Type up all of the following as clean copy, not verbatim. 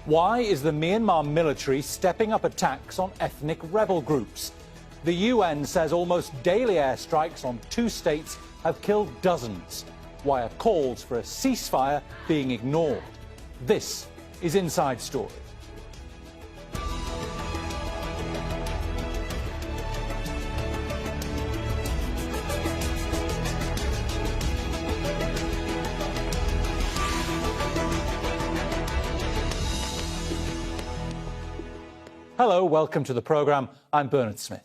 Why is the Myanmar military stepping up attacks on ethnic rebel groups? The UN says almost daily airstrikes on 2 states have killed dozens. Why are calls for a ceasefire being ignored? This is Inside Story. Hello, welcome to the programme. I'm Bernard Smith.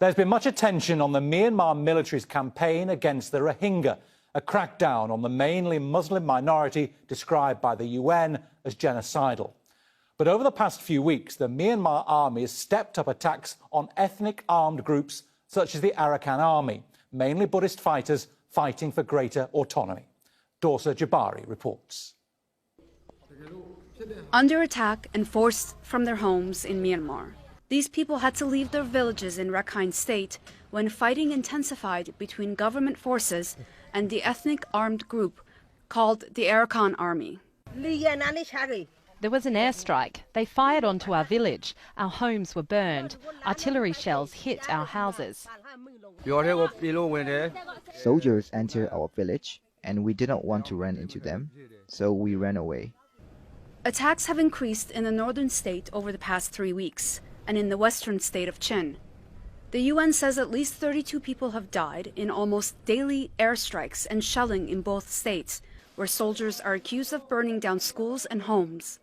There's been much attention on the Myanmar military's campaign against the Rohingya, a crackdown on the mainly Muslim minority described by the UN as genocidal. But over the past few weeks, the Myanmar army has stepped up attacks on ethnic armed groups such as the Arakan army, mainly Buddhist fighters fighting for greater autonomy. Dorsa Jabari reports. Under attack and forced from their homes in Myanmar, these people had to leave their villages in Rakhine State when fighting intensified between government forces and the ethnic armed group called the Arakan army. There was an airstrike. They fired onto our village. Our homes were burned. Artillery shells hit our houses. Soldiers entered our village, and we didn't want to run into them, so we ran away. Attacks have increased in the northern state over the past 3 weeks and in the western state of Chin. The UN says at least 32 people have died in almost daily airstrikes and shelling in both states, where soldiers are accused of burning down schools and homes.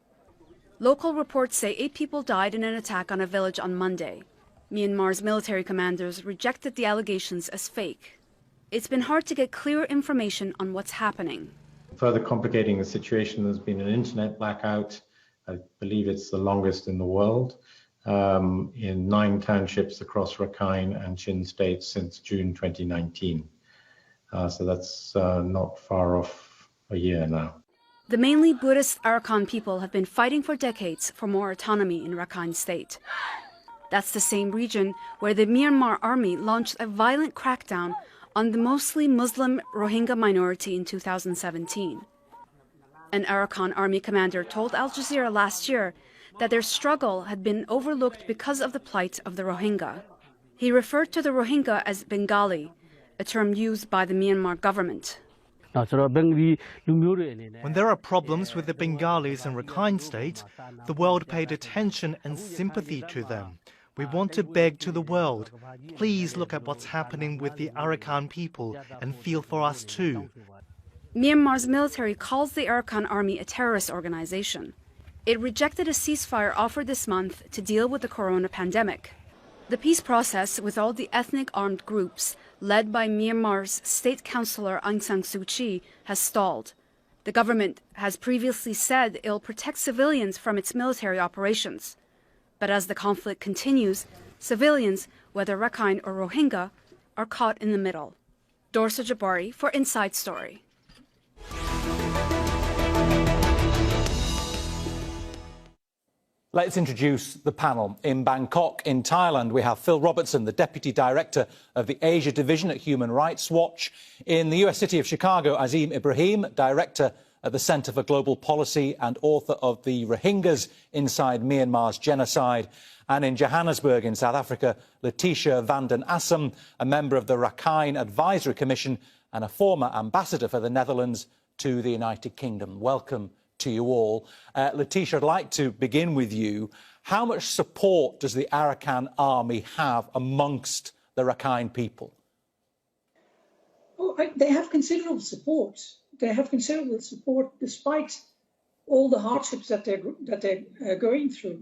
Local reports say 8 people died in an attack on a village on Monday. Myanmar's military commanders rejected the allegations as fake. It's been hard to get clear information on what's happening. Further complicating the situation, there's been an internet blackout. I believe it's the longest in the world, in 9 townships across Rakhine and Chin states since June 2019. So that's not far off a year now. The mainly Buddhist Arakan people have been fighting for decades for more autonomy in Rakhine State. That's the same region where the Myanmar army launched a violent crackdown on the mostly Muslim Rohingya minority in 2017. An Arakan army commander told Al Jazeera last year that their struggle had been overlooked because of the plight of the Rohingya. He referred to the Rohingya as Bengali, a term used by the Myanmar government. When there are problems with the Bengalis in Rakhine State, the world paid attention and sympathy to them. We want to beg to the world, please look at what's happening with the Arakan people and feel for us too. Myanmar's military calls the Arakan army a terrorist organization. It rejected a ceasefire offered this month to deal with the corona pandemic. The peace process with all the ethnic armed groups, led by Myanmar's state councillor Aung San Suu Kyi, has stalled. The government has previously said it will protect civilians from its military operations. But as the conflict continues, civilians, whether Rakhine or Rohingya, are caught in the middle. Dorsa Jabari for Inside Story. Let's introduce the panel. In Bangkok, in Thailand, we have Phil Robertson, the Deputy Director of the Asia Division at Human Rights Watch. In the US city of Chicago, Azim Ibrahim, Director at the Centre for Global Policy and author of The Rohingyas Inside Myanmar's Genocide. And in Johannesburg, in South Africa, Letitia van den Assem, a member of the Rakhine Advisory Commission and a former ambassador for the Netherlands to the United Kingdom. Welcome to you all. Letitia, I'd like to begin with you. How much support does the Arakan army have amongst the Rakhine people? Oh, they have considerable support. They have considerable support despite all the hardships that they're going through.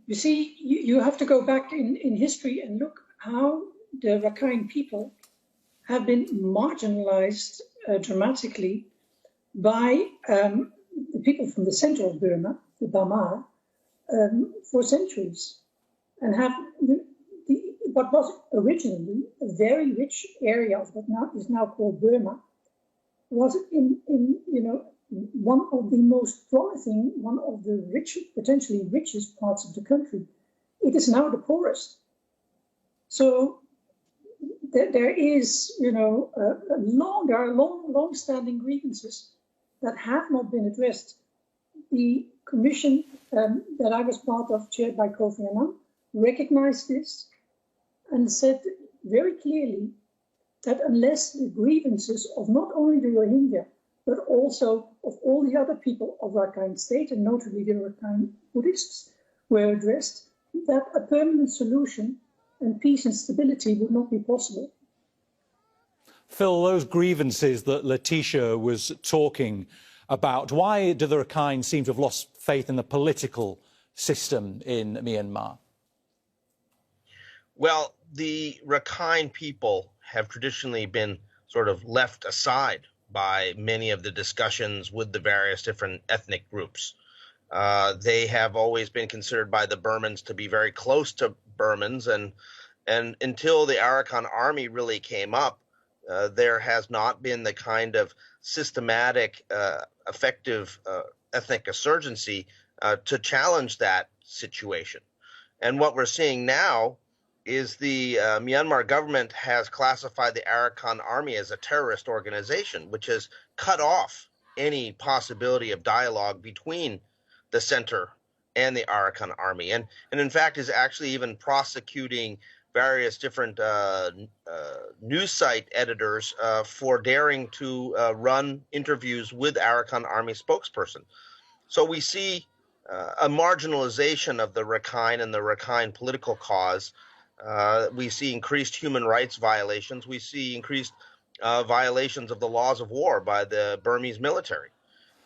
You see, you have to go back in history and look how the Rakhine people have been marginalized dramatically by the people from the center of Burma, the Bamar, for centuries, and have what was originally a very rich area of what now is called Burma, was in one of the most promising, one of the potentially richest parts of the country. It is now the poorest. So there is, there are long-standing grievances that have not been addressed the commission that I was part of, chaired by Kofi Annan, recognized this and said very clearly that unless the grievances of not only the Rohingya, but also of all the other people of Rakhine State, and notably the Arakan Buddhists, were addressed, that a permanent solution and peace and stability would not be possible. Phil, those grievances that Letitia was talking about, why do the Rakhine seem to have lost faith in the political system in Myanmar? Well, the Rakhine people have traditionally been sort of left aside by many of the discussions with the various different ethnic groups. They have always been considered by the Burmans to be very close to Burmans, and until the Arakan army really came up, there has not been the kind of systematic, effective ethnic insurgency to challenge that situation. And what we're seeing now is the Myanmar government has classified the Arakan army as a terrorist organization, which has cut off any possibility of dialogue between the center and the Arakan army, and in fact is actually even prosecuting various different news site editors for daring to run interviews with Arakan army spokesperson. So we see a marginalization of the Rakhine and the Rakhine political cause. We see increased human rights violations. We see increased violations of the laws of war by the Burmese military.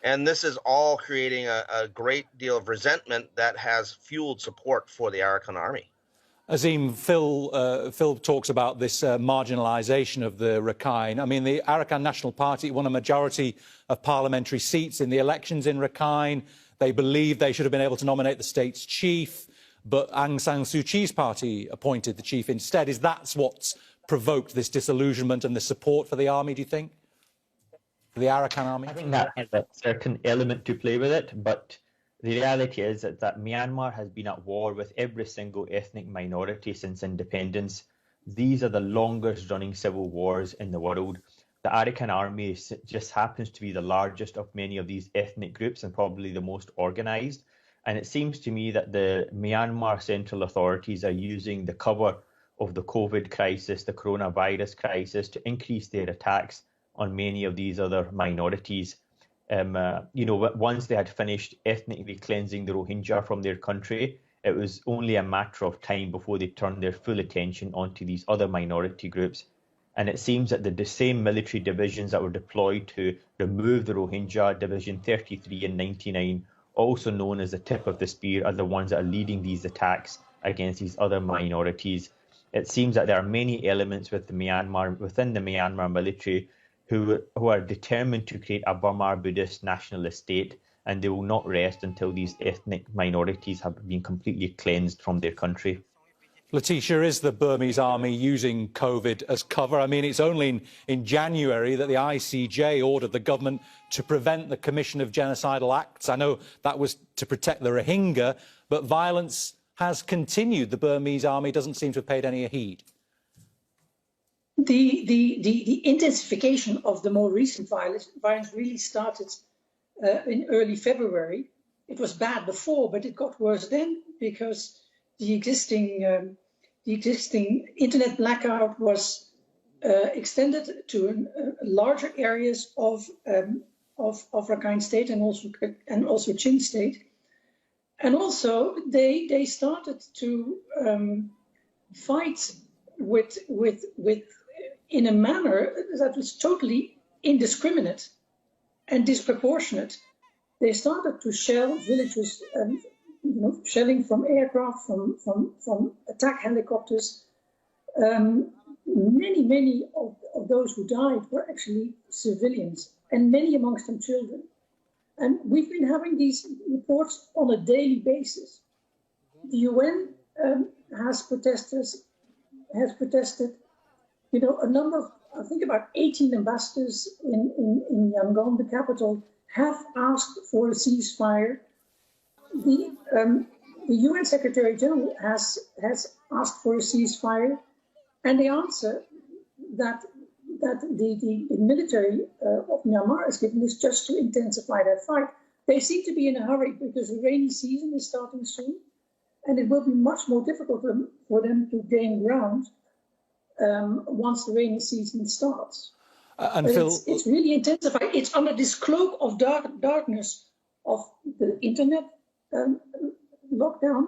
And this is all creating a great deal of resentment that has fueled support for the Arakan army. Azim, Phil talks about this marginalisation of the Rakhine. I mean, the Arakan National Party won a majority of parliamentary seats in the elections in Rakhine. They believe they should have been able to nominate the state's chief, but Aung San Suu Kyi's party appointed the chief instead. Is that what's provoked this disillusionment and the support for the army, do you think? For the Arakan army? I think that has a certain element to play with it, but the reality is that Myanmar has been at war with every single ethnic minority since independence. These are the longest running civil wars in the world. The Arakan army just happens to be the largest of many of these ethnic groups and probably the most organized. And it seems to me that the Myanmar central authorities are using the cover of the COVID crisis, the coronavirus crisis, to increase their attacks on many of these other minorities. Once they had finished ethnically cleansing the Rohingya from their country, it was only a matter of time before they turned their full attention onto these other minority groups. And it seems that the same military divisions that were deployed to remove the Rohingya, Division 33 and 99, also known as the tip of the spear, are the ones that are leading these attacks against these other minorities. It seems that there are many elements within the Myanmar military who are determined to create a Burma Buddhist nationalist state, and they will not rest until these ethnic minorities have been completely cleansed from their country. Letitia, is the Burmese army using COVID as cover? I mean, it's only in January that the ICJ ordered the government to prevent the commission of genocidal acts. I know that was to protect the Rohingya, but violence has continued. The Burmese army doesn't seem to have paid any heed. The intensification of the more recent violence really started in early February. It was bad before, but it got worse then because the existing internet blackout was extended to larger areas of Rakhine State and also Chin State, and also they started to fight with in a manner that was totally indiscriminate and disproportionate. They started to shell villages, shelling from aircraft, from attack helicopters. Many of those who died were actually civilians, and many amongst them children. And we've been having these reports on a daily basis. The UN has protested. A number of, I think about 18 ambassadors in Yangon, the capital, have asked for a ceasefire. The UN Secretary General has asked for a ceasefire, and the answer that the military of Myanmar has given is just to intensify their fight. they seem to be in a hurry because the rainy season is starting soon, and it will be much more difficult for them to gain ground once the rainy season starts. And but Phil, it's really intensified. It's under this cloak of darkness of the internet lockdown,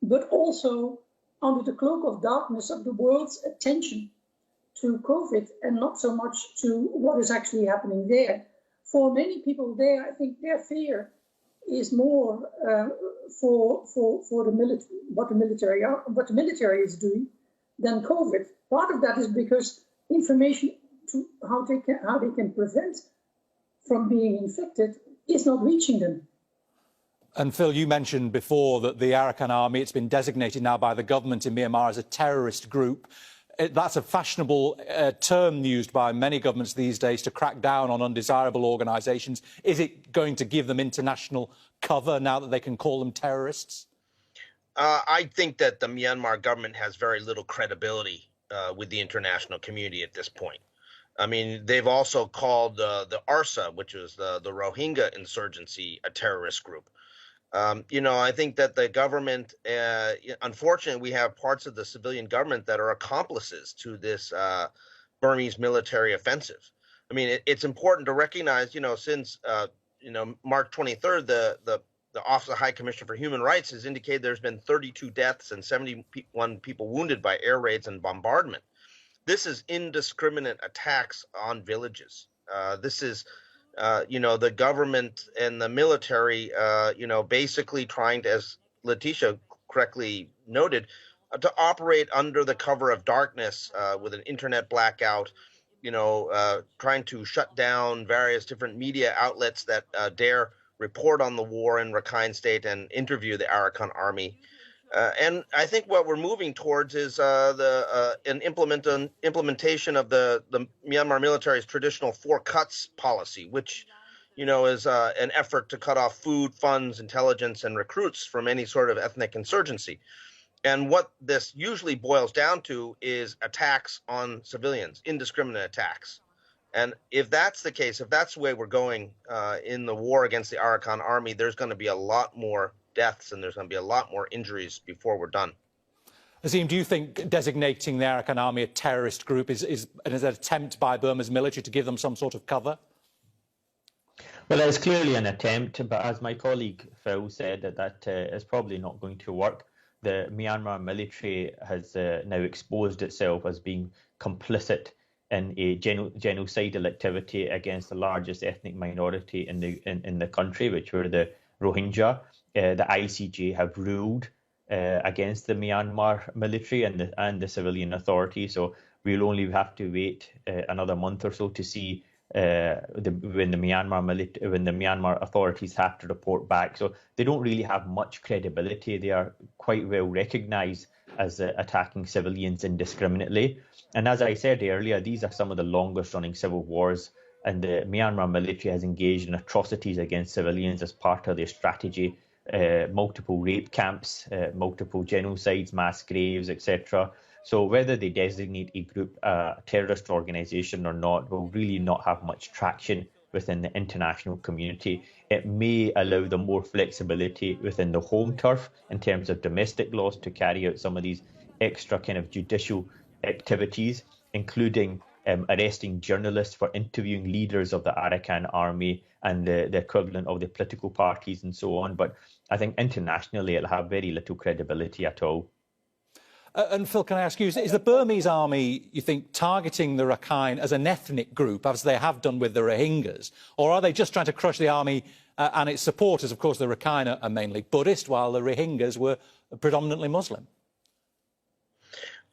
but also under the cloak of darkness of the world's attention to COVID and not so much to what is actually happening there. For many people there, I think their fear is more for the military, what the military is doing, than COVID. Part of that is because information to how they can prevent from being infected is not reaching them. And Phil, you mentioned before that the Arakan army, it's been designated now by the government in Myanmar as a terrorist group. That's a fashionable term used by many governments these days to crack down on undesirable organisations. Is it going to give them international cover now that they can call them terrorists? I think that the Myanmar government has very little credibility with the international community at this point. I mean, they've also called the ARSA, which is the Rohingya insurgency, a terrorist group. I think that the government, unfortunately, we have parts of the civilian government that are accomplices to this Burmese military offensive. I mean, it's important to recognize, since, March 23rd, the Office of High Commissioner for Human Rights has indicated there's been 32 deaths and 71 people wounded by air raids and bombardment. This is indiscriminate attacks on villages. This is the government and the military, basically trying to, as Letitia correctly noted, to operate under the cover of darkness with an internet blackout, trying to shut down various different media outlets that dare report on the war in Rakhine State and interview the Arakan army. And I think what we're moving towards is an implementation of the Myanmar military's traditional four cuts policy, which, is an effort to cut off food, funds, intelligence, and recruits from any sort of ethnic insurgency. And what this usually boils down to is attacks on civilians, indiscriminate attacks. And if that's the case, if that's the way we're going in the war against the Arakan army, there's going to be a lot more deaths and there's going to be a lot more injuries before we're done. Azim, do you think designating the Arakan army a terrorist group is an attempt by Burma's military to give them some sort of cover? Well, it's clearly an attempt, but as my colleague Phil said, that is probably not going to work. The Myanmar military has now exposed itself as being complicit in a genocidal activity against the largest ethnic minority in the country, which were the Rohingya. The ICJ have ruled against the Myanmar military and the civilian authorities. So we'll only have to wait another month or so to see when the Myanmar authorities have to report back. So they don't really have much credibility. They are quite well recognized as attacking civilians indiscriminately. And as I said earlier, these are some of the longest running civil wars, and the Myanmar military has engaged in atrocities against civilians as part of their strategy. Multiple rape camps, multiple genocides, mass graves, etc. So whether they designate a group a terrorist organization or not will really not have much traction within the international community. It may allow them more flexibility within the home turf in terms of domestic laws to carry out some of these extra kind of judicial activities, including arresting journalists for interviewing leaders of the Arakan army and the equivalent of the political parties and so on. But I think internationally it'll have very little credibility at all. And Phil, can I ask you, is the Burmese army, you think, targeting the Rakhine as an ethnic group, as they have done with the Rohingyas, or are they just trying to crush the army and its supporters? Of course, the Rakhine are mainly Buddhist, while the Rohingyas were predominantly Muslim.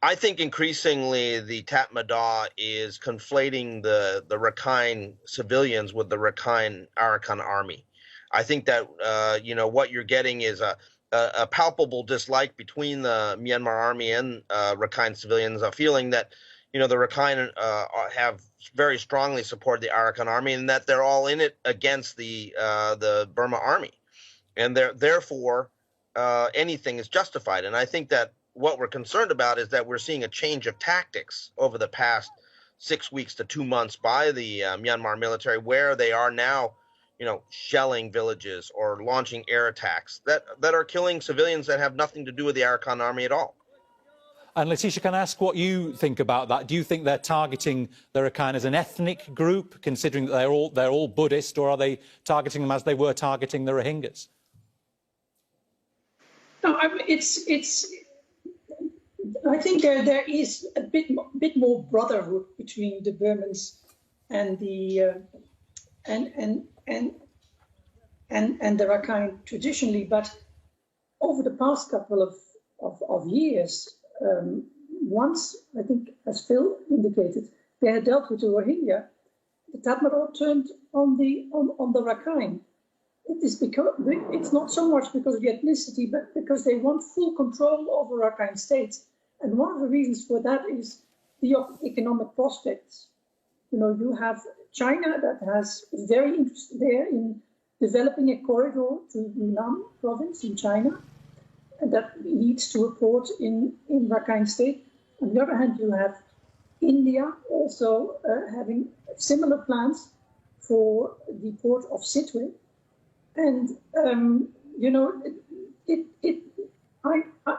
I think increasingly the Tatmadaw is conflating the Rakhine civilians with the Rakhine Arakan army. I think that, what you're getting is a palpable dislike between the Myanmar army and Rakhine civilians, a feeling that, the Rakhine have very strongly supported the Arakan army and that they're all in it against the Burma army. And therefore, anything is justified. And I think that what we're concerned about is that we're seeing a change of tactics over the past 6 weeks to 2 months by the Myanmar military, where they are now, shelling villages or launching air attacks that are killing civilians that have nothing to do with the Arakan army at all. And Letitia, can I ask what you think about that? Do you think they're targeting the Arakan as an ethnic group, considering that they're all Buddhist, or are they targeting them as they were targeting the Rohingyas? No, I think there is a bit more brotherhood between the Burmans and the and the Rakhine traditionally, but over the past couple of years, once, I think, as Phil indicated, they had dealt with the Rohingya, the Tatmadaw turned on the Rakhine. It's not so much because of the ethnicity, but because they want full control over Rakhine State. And one of the reasons for that is the economic prospects. You have China that has very interest there in developing a corridor to Yunnan province in China, and that leads to a port in Rakhine State. On the other hand, you have India also having similar plans for the port of Sitwe. And,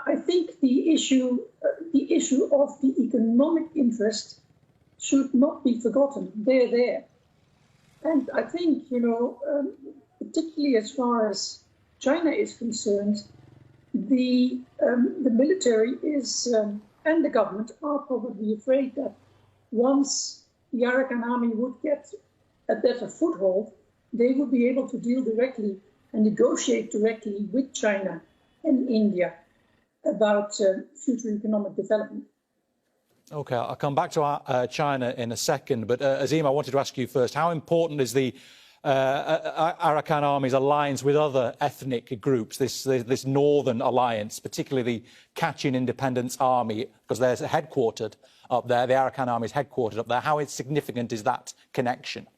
I think the issue of the economic interest should not be forgotten. They're there. And I think, particularly as far as China is concerned, the military is, and the government are probably afraid that once the Arakan army would get a better foothold, they would be able to deal directly and negotiate directly with China and India about future economic development. OK, I'll come back to China in a second, but Azim, I wanted to ask you first, how important is the Arakan army's alliance with other ethnic groups, this northern alliance, particularly the Kachin Independence Army, because they're headquartered up there, the Arakan army is headquartered up there. How significant is that connection?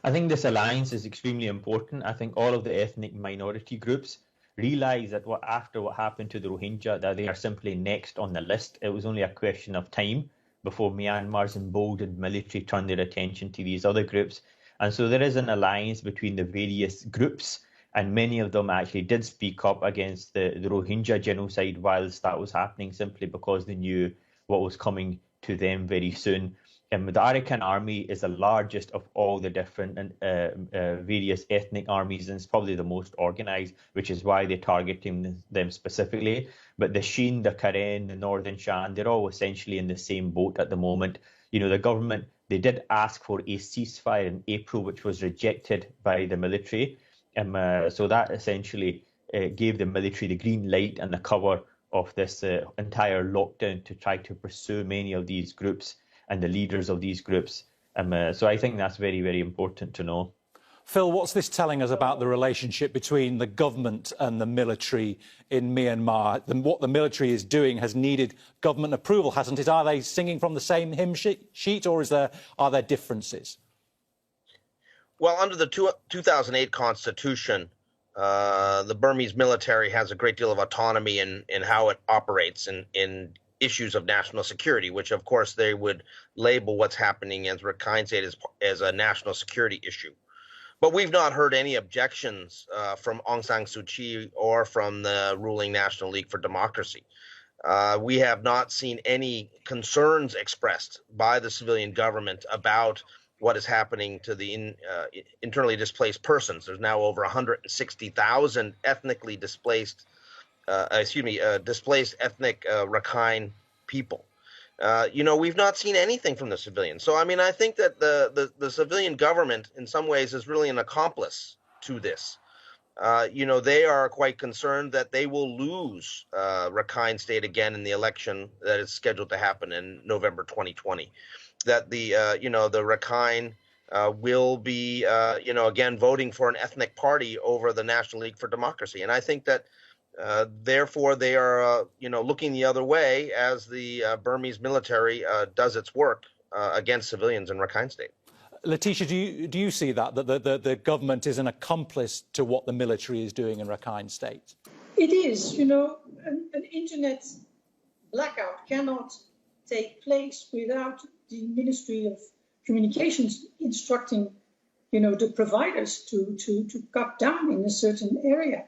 I think this alliance is extremely important. I think all of the ethnic minority groups realise that after what happened to the Rohingya, that they are simply next on the list. It was only a question of time before Myanmar's emboldened military turned their attention to these other groups. And so there is an alliance between the various groups, and many of them actually did speak up against the Rohingya genocide whilst that was happening, simply because they knew what was coming to them very soon. The Arakan army is the largest of all the different various ethnic armies, and it's probably the most organised, which is why they're targeting them specifically. But the Shin, the Karen, the Northern Shan, they're all essentially in the same boat at the moment. The government, they did ask for a ceasefire in April, which was rejected by the military. So that essentially gave the military the green light and the cover of this entire lockdown to try to pursue many of these groups and the leaders of these groups. So I think that's very, very important to know. Phil, what's this telling us about the relationship between the government and the military in Myanmar? What the military is doing has needed government approval, hasn't it? Are they singing from the same hymn sheet, or are there differences? Well, under the 2008 Constitution, the Burmese military has a great deal of autonomy in how it operates in issues of national security, which, of course, they would label what's happening as Rakhine State as a national security issue. But we've not heard any objections from Aung San Suu Kyi or from the ruling National League for Democracy. We have not seen any concerns expressed by the civilian government about what is happening to the internally displaced persons. There's now over 160,000 ethnically displaced displaced ethnic Rakhine people. We've not seen anything from the civilians. So, I think that the civilian government in some ways is really an accomplice to this. They are quite concerned that they will lose Rakhine State again in the election that is scheduled to happen in November 2020. That the Rakhine will be, again, voting for an ethnic party over the National League for Democracy. And I think that therefore, they are, looking the other way as the Burmese military does its work against civilians in Rakhine State. Letitia, do you see that the government is an accomplice to what the military is doing in Rakhine State? It is. An internet blackout cannot take place without the Ministry of Communications instructing the providers to cut down in a certain area.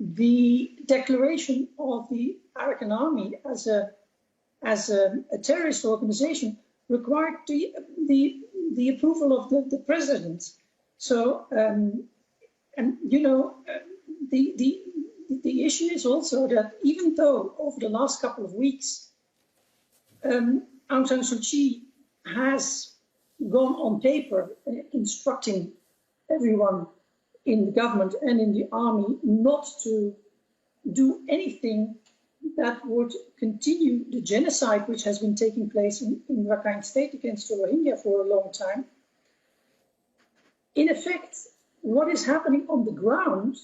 The declaration of the Arakan army as a terrorist organization required the approval of the president. So, the issue is also that even though over the last couple of weeks, Aung San Suu Kyi has gone on paper instructing everyone in the government and in the army not to do anything that would continue the genocide which has been taking place in Rakhine State against the Rohingya for a long time. In effect, what is happening on the ground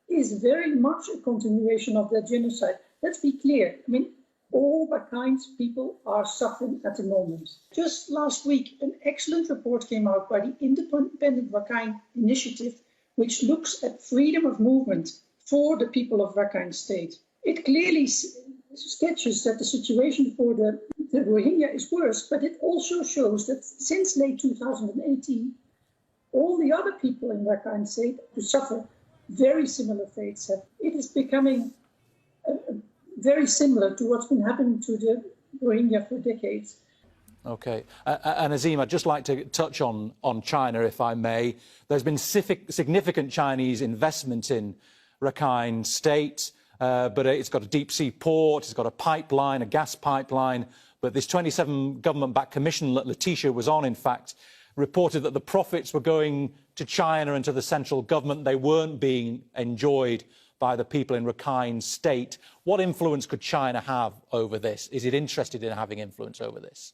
is very much a continuation of that genocide. Let's be clear. I mean, all Rakhine's people are suffering at the moment. Just last week, an excellent report came out by the Independent Rakhine Initiative, which looks at freedom of movement for the people of Rakhine State. It clearly sketches that the situation for the Rohingya is worse, but it also shows that since late 2018, all the other people in Rakhine State who suffer very similar fates. It is becoming very similar to what's been happening to the Rohingya for decades. OK. And Azim, I'd just like to touch on China, if I may. There's been significant Chinese investment in Rakhine State, but it's got a deep-sea port, it's got a pipeline, a gas pipeline. But this 27 government-backed commission that Letitia was on, in fact, reported that the profits were going to China and to the central government. They weren't being enjoyed by the people in Rakhine State. What influence could China have over this? Is it interested in having influence over this?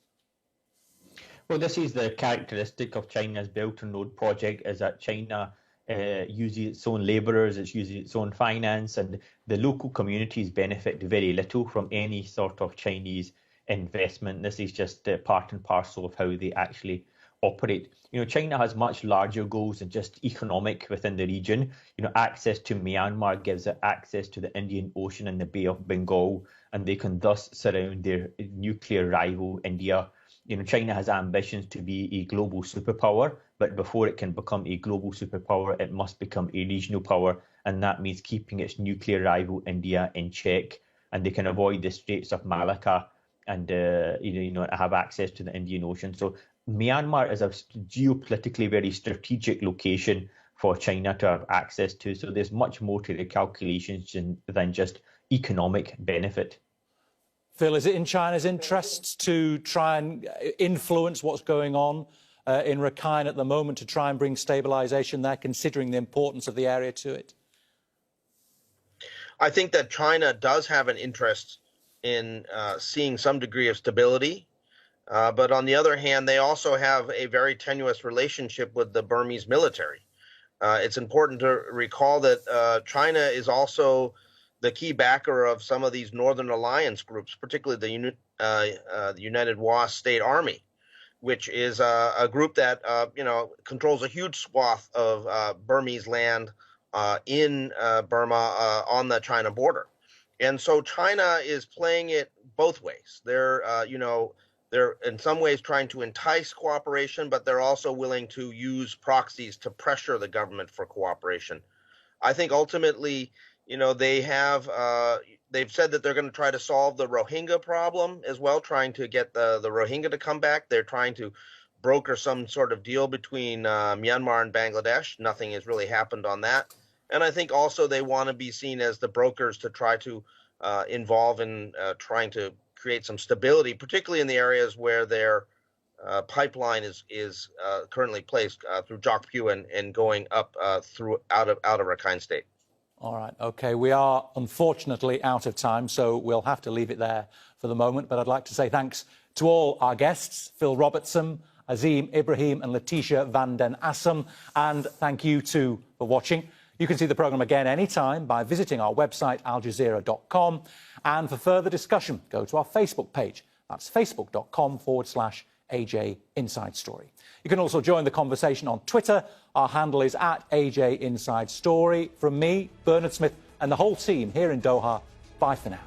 Well, this is the characteristic of China's Belt and Road project, is that China uses its own labourers, it's using its own finance, and the local communities benefit very little from any sort of Chinese investment. This is just part and parcel of how they actually operate. China has much larger goals than just economic within the region. Access to Myanmar gives it access to the Indian Ocean and the Bay of Bengal, and they can thus surround their nuclear rival, India. China has ambitions to be a global superpower, but before it can become a global superpower, it must become a regional power, and that means keeping its nuclear rival, India, in check, and they can avoid the Straits of Malacca and have access to the Indian Ocean. So Myanmar is a geopolitically very strategic location for China to have access to. So there's much more to the calculations than just economic benefit. Phil, is it in China's interests to try and influence what's going on in Rakhine at the moment, to try and bring stabilisation there, considering the importance of the area to it? I think that China does have an interest in seeing some degree of stability. But on the other hand, they also have a very tenuous relationship with the Burmese military. It's important to recall that China is also the key backer of some of these Northern Alliance groups, particularly the United Wa State Army, which is a group that controls a huge swath of Burmese land in Burma on the China border. And so China is playing it both ways. They're in some ways trying to entice cooperation, but they're also willing to use proxies to pressure the government for cooperation. I think ultimately, they've said that they're going to try to solve the Rohingya problem as well, trying to get the Rohingya to come back. They're trying to broker some sort of deal between Myanmar and Bangladesh. Nothing has really happened on that. And I think also they want to be seen as the brokers to try to involve in trying to create some stability, particularly in the areas where their pipeline is currently placed through Jokpyu and going up out of Rakhine State. All right. OK, we are unfortunately out of time, so we'll have to leave it there for the moment. But I'd like to say thanks to all our guests, Phil Robertson, Azim Ibrahim and Letitia van den Assem. And thank you too for watching. You can see the programme again anytime by visiting our website, aljazeera.com. And for further discussion, go to our Facebook page. That's facebook.com/AJ Inside Story. You can also join the conversation on Twitter. Our handle is @AJ Inside Story. From me, Bernard Smith, and the whole team here in Doha, bye for now.